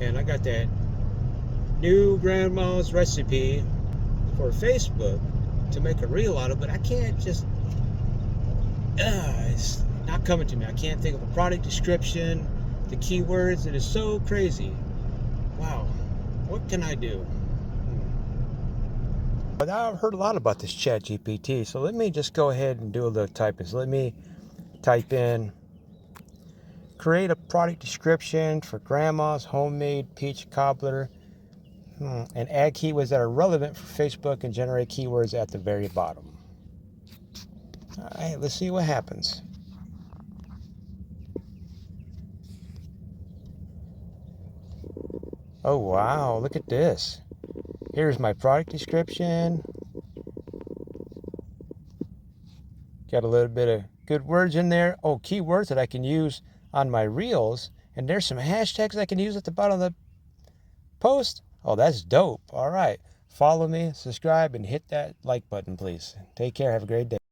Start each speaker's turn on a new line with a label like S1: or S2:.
S1: And I got that new grandma's recipe for Facebook to make a reel out of, but I can't just, it's not coming to me. I can't think of a product description, the keywords. It is so crazy. Wow, what can I do? But now I've heard a lot about this Chat GPT, so let me just go ahead and do a little typing. So let me type in, create a product description for grandma's homemade peach cobbler, and add keywords that are relevant for Facebook and generate keywords at the very bottom. All right, let's see what happens. Oh, wow, look at this. Here's my product description. Got a little bit of good words in there. Oh, keywords that I can use on my reels. And there's some hashtags I can use at the bottom of the post. Oh, that's dope. All right. Follow me, subscribe, and hit that like button, please. Take care. Have a great day.